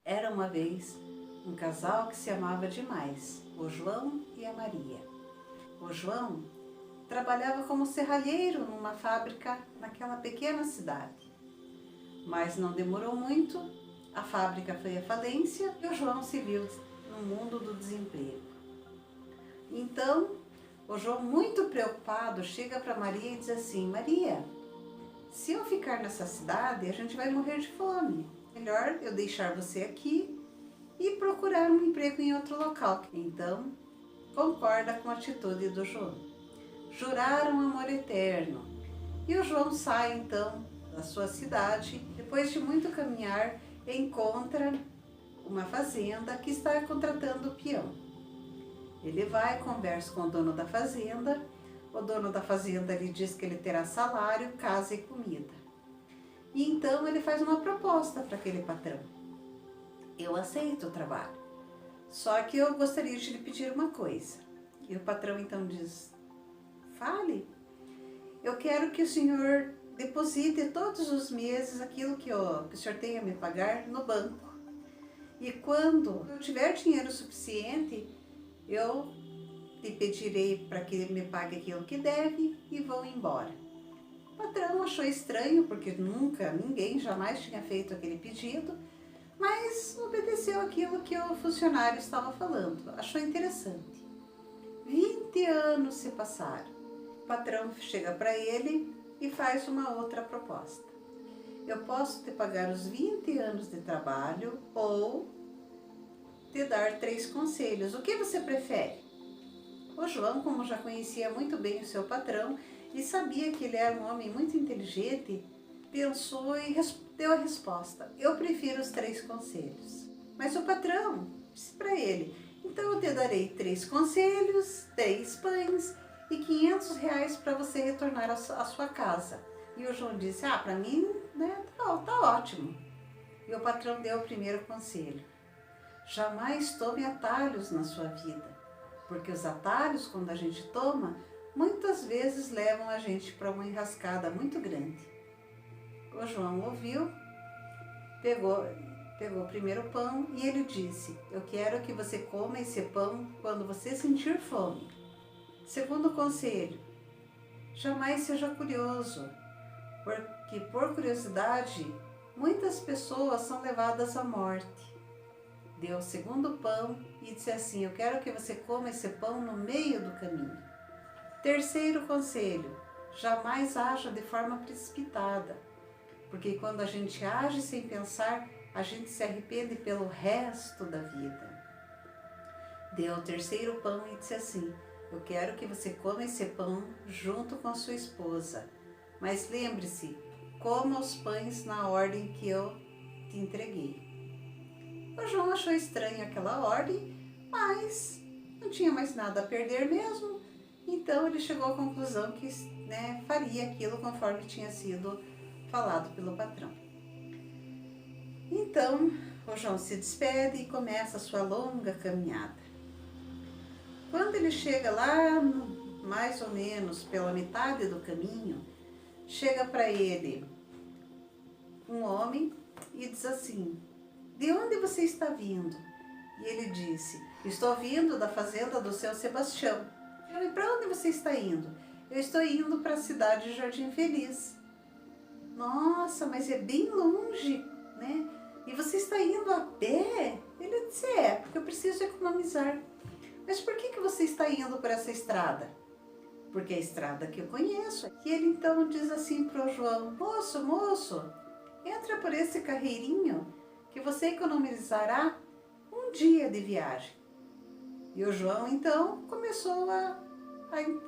Era uma vez um casal que se amava demais, o João e a Maria. O João trabalhava como serralheiro numa fábrica naquela pequena cidade. Mas não demorou muito, a fábrica foi à falência e o João se viu no mundo do desemprego. Então, o João, muito preocupado, chega para Maria e diz assim: Maria, se eu ficar nessa cidade, a gente vai morrer de fome. Melhor eu deixar você aqui e procurar um emprego em outro local. Então, concorda com a atitude do João. Juraram amor eterno. E o João sai então da sua cidade. Depois de muito caminhar, encontra uma fazenda que está contratando peão. Ele vai, conversa com o dono da fazenda. O dono da fazenda lhe diz que ele terá salário, casa e comida. E então ele faz uma proposta para aquele patrão. Eu aceito o trabalho, só que eu gostaria de lhe pedir uma coisa. E o patrão então diz: fale. Eu quero que o senhor deposite todos os meses aquilo que o senhor tem a me pagar no banco. E quando eu tiver dinheiro suficiente, eu lhe pedirei para que me pague aquilo que deve e vou embora. O patrão achou estranho, porque ninguém jamais tinha feito aquele pedido, mas obedeceu aquilo que o funcionário estava falando. Achou interessante. 20 anos se passaram. O patrão chega para ele e faz uma outra proposta. Eu posso te pagar os 20 anos de trabalho ou te dar 3 conselhos. O que você prefere? O João, como já conhecia muito bem o seu patrão e sabia que ele era um homem muito inteligente, pensou e deu a resposta: eu prefiro os 3 conselhos. Mas o patrão disse para ele: então eu te darei 3 conselhos, 3 pães e R$ 500 para você retornar à sua casa. E o João disse: para mim, né, tá ótimo. E o patrão deu o primeiro conselho: jamais tome atalhos na sua vida, porque os atalhos, quando a gente toma, muitas vezes levam a gente para uma enrascada muito grande. O João ouviu, pegou o primeiro pão e ele disse: eu quero que você coma esse pão quando você sentir fome. Segundo conselho: jamais seja curioso, porque por curiosidade muitas pessoas são levadas à morte. Deu o segundo pão e disse assim: eu quero que você coma esse pão no meio do caminho. Terceiro conselho: jamais haja de forma precipitada, porque quando a gente age sem pensar, a gente se arrepende pelo resto da vida. Deu o terceiro pão e disse assim: eu quero que você coma esse pão junto com a sua esposa, mas lembre-se, coma os pães na ordem que eu te entreguei. O João achou estranho aquela ordem, mas não tinha mais nada a perder mesmo, então ele chegou à conclusão que faria aquilo conforme tinha sido falado pelo patrão. Então, o João se despede e começa a sua longa caminhada. Quando ele chega lá, mais ou menos pela metade do caminho, chega para ele um homem e diz assim: de onde você está vindo? E ele disse: estou vindo da fazenda do seu Sebastião. E para onde você está indo? Eu estou indo para a cidade de Jardim Feliz. Nossa, mas é bem longe, né? E você está indo a pé? Ele disse: porque eu preciso economizar. Mas por que você está indo por essa estrada? Porque é a estrada que eu conheço. E ele então diz assim para o João: moço, entra por esse carreirinho que você economizará um dia de viagem. E o João então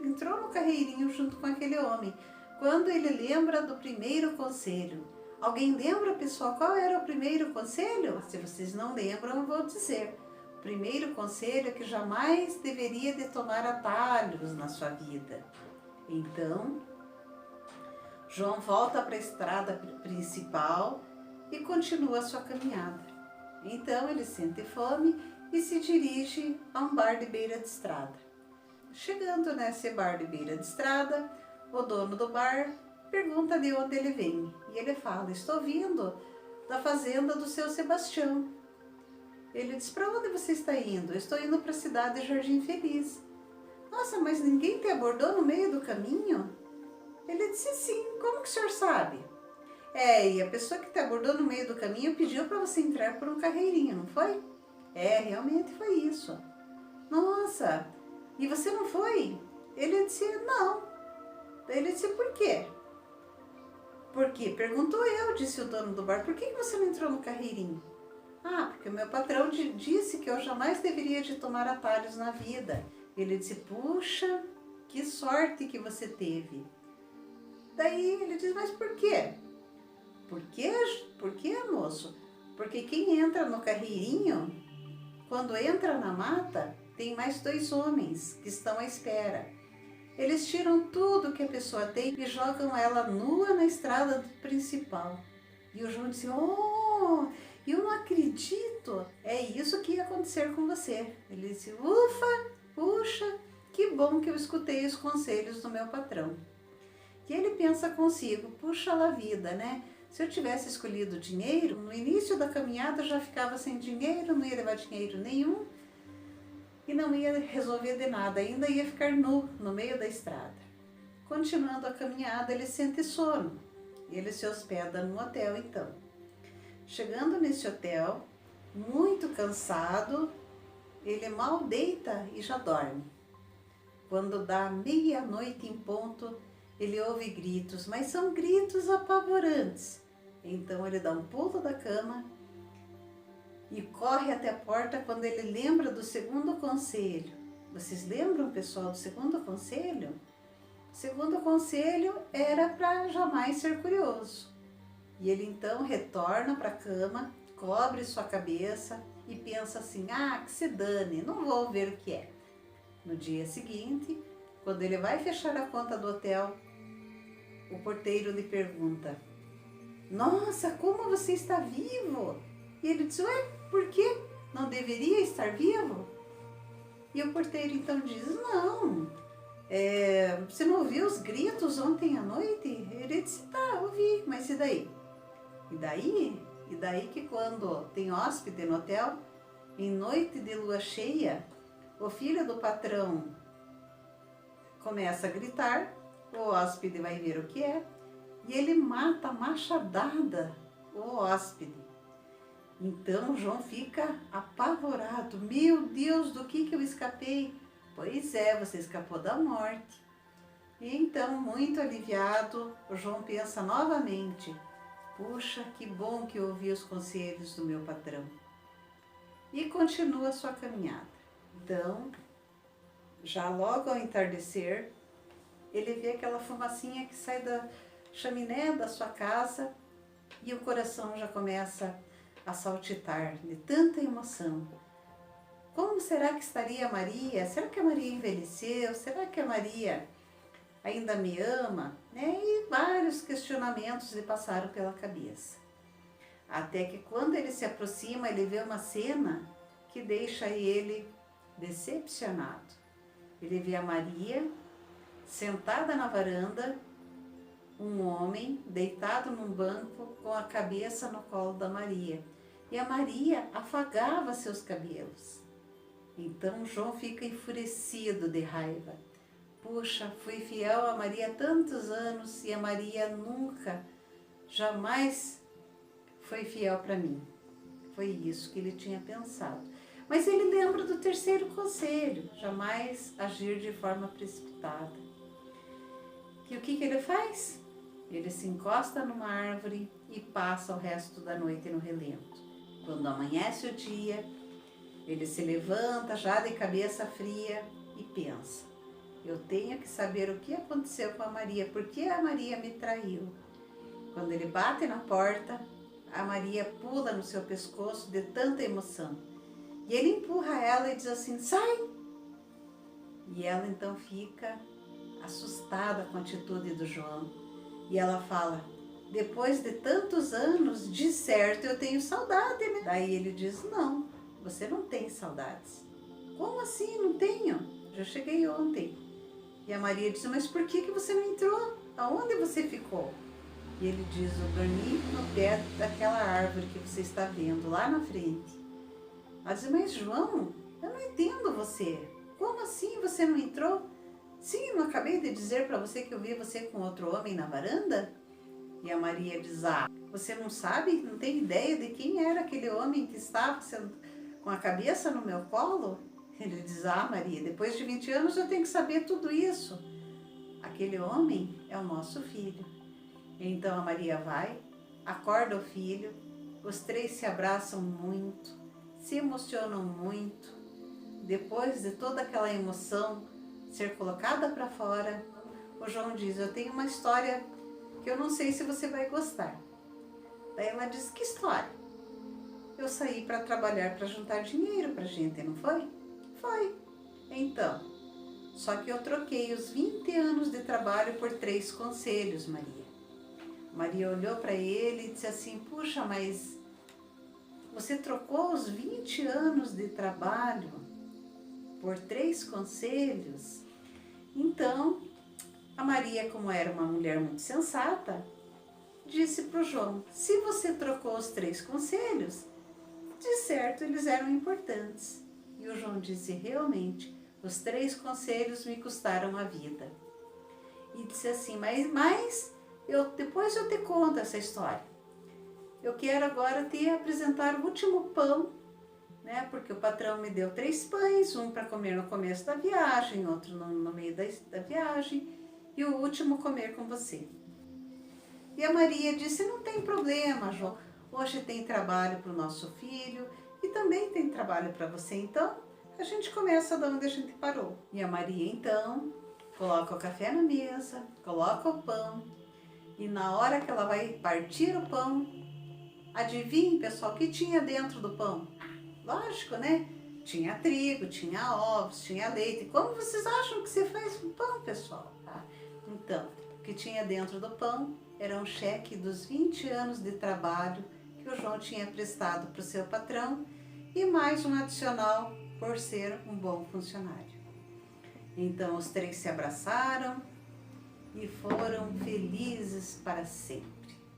entrou no carreirinho junto com aquele homem. Quando ele lembra do primeiro conselho. Alguém lembra, pessoal, qual era o primeiro conselho? Se vocês não lembram, eu vou dizer. O primeiro conselho é que jamais deveria de tomar atalhos na sua vida. Então, João volta para a estrada principal e continua a sua caminhada. Então ele sente fome e se dirige a um bar de beira de estrada. Chegando nesse bar de beira de estrada, o dono do bar pergunta de onde ele vem. E ele fala: estou vindo da fazenda do seu Sebastião. Ele disse, para onde você está indo? Eu estou indo para a cidade de Jardim Feliz. Nossa, mas ninguém te abordou no meio do caminho? Ele disse, sim, como que o senhor sabe? E a pessoa que te abordou no meio do caminho pediu para você entrar por um carreirinho, não foi? Realmente foi isso. Nossa, e você não foi? Ele disse, não. Ele disse, por quê? Por quê? Perguntou eu, disse o dono do bar, por que você não entrou no carreirinho? Porque o meu patrão disse que eu jamais deveria de tomar atalhos na vida. Ele disse, puxa, que sorte que você teve. Daí ele disse, mas por quê? Por quê, moço? Porque quem entra no carreirinho, quando entra na mata, tem mais 2 homens que estão à espera. Eles tiram tudo que a pessoa tem e jogam ela nua na estrada principal. E o João disse, eu não acredito, é isso que ia acontecer com você. Ele disse, ufa, puxa, que bom que eu escutei os conselhos do meu patrão. E ele pensa consigo, puxa lá vida, né? Se eu tivesse escolhido dinheiro, no início da caminhada eu já ficava sem dinheiro, não ia levar dinheiro nenhum e não ia resolver de nada, ainda ia ficar nu no meio da estrada. Continuando a caminhada, ele sente sono e ele se hospeda no hotel então. Chegando nesse hotel, muito cansado, ele mal deita e já dorme. Quando dá meia-noite em ponto, ele ouve gritos, mas são gritos apavorantes. Então ele dá um pulo da cama e corre até a porta quando ele lembra do segundo conselho. Vocês lembram, pessoal, do segundo conselho? O segundo conselho era para jamais ser curioso. E ele então retorna para a cama, cobre sua cabeça e pensa assim, que se dane, não vou ver o que é. No dia seguinte, quando ele vai fechar a conta do hotel, o porteiro lhe pergunta, nossa, como você está vivo? E ele diz, por quê? Não deveria estar vivo? E o porteiro então diz, não, você não ouviu os gritos ontem à noite? Ele disse, tá, ouvi, mas e daí? E daí que quando tem hóspede no hotel, em noite de lua cheia, o filho do patrão começa a gritar, o hóspede vai ver o que é, e ele mata a machadada o hóspede. Então João fica apavorado, meu Deus, do que eu escapei? Pois você escapou da morte. E então, muito aliviado, o João pensa novamente, puxa, que bom que eu ouvi os conselhos do meu patrão. E continua a sua caminhada. Então, já logo ao entardecer, ele vê aquela fumacinha que sai da chaminé da sua casa e o coração já começa a saltitar de tanta emoção. Como será que estaria a Maria? Será que a Maria envelheceu? Será que a Maria ainda me ama? E vários questionamentos lhe passaram pela cabeça. Até que quando ele se aproxima, ele vê uma cena que deixa ele decepcionado. Ele vê a Maria sentada na varanda, um homem deitado num banco com a cabeça no colo da Maria. E a Maria afagava seus cabelos. Então João fica enfurecido de raiva. Puxa, fui fiel a Maria há tantos anos e a Maria nunca, jamais foi fiel para mim. Foi isso que ele tinha pensado. Mas ele lembra do terceiro conselho, jamais agir de forma precipitada. E o que ele faz? Ele se encosta numa árvore e passa o resto da noite no relento. Quando amanhece o dia, ele se levanta já de cabeça fria e pensa, eu tenho que saber o que aconteceu com a Maria, por que a Maria me traiu. Quando ele bate na porta, a Maria pula no seu pescoço de tanta emoção. E ele empurra ela e diz assim, sai! E ela então fica assustada com a atitude do João. E ela fala, depois de tantos anos, de certo eu tenho saudade, né? Daí ele diz, não, você não tem saudades. Como assim, não tenho? Já cheguei ontem. E a Maria diz, mas por que você não entrou? Aonde você ficou? E ele diz, eu dormi no pé daquela árvore que você está vendo lá na frente. Ela diz, mas João, eu não entendo você. Como assim você não entrou? Sim, eu não acabei de dizer para você que eu vi você com outro homem na varanda? E a Maria diz, você não sabe, não tem ideia de quem era aquele homem que estava com a cabeça no meu colo? Ele diz, Maria, depois de 20 anos eu tenho que saber tudo isso. Aquele homem é o nosso filho. Então a Maria vai, acorda o filho, os três se abraçam muito, se emocionam muito. Depois de toda aquela emoção ser colocada para fora, o João diz, eu tenho uma história que eu não sei se você vai gostar. Daí ela diz, que história? Eu saí para trabalhar para juntar dinheiro para a gente, não foi? Foi. Então, só que eu troquei os 20 anos de trabalho por 3 conselhos, Maria. Maria olhou para ele e disse assim, puxa, mas você trocou os 20 anos de trabalho por 3 conselhos? Então, a Maria, como era uma mulher muito sensata, disse para o João, se você trocou os 3 conselhos, de certo eles eram importantes. E o João disse, realmente, os 3 conselhos me custaram a vida. E disse assim, mas depois eu te conto essa história. Eu quero agora te apresentar o último pão, né? Porque o patrão me deu 3 pães, um para comer no começo da viagem, outro no meio da viagem, e o último comer com você. E a Maria disse, não tem problema, João, hoje tem trabalho para o nosso filho e também tem trabalho para você, então a gente começa de onde a gente parou. E a Maria então coloca o café na mesa, coloca o pão e na hora que ela vai partir o pão, adivinhe, pessoal, o que tinha dentro do pão? Lógico, né? Tinha trigo, tinha ovos, tinha leite. Como vocês acham que você faz um pão, pessoal? Então, o que tinha dentro do pão era um cheque dos 20 anos de trabalho que o João tinha prestado para o seu patrão e mais um adicional por ser um bom funcionário. Então, os 3 se abraçaram e foram felizes para sempre.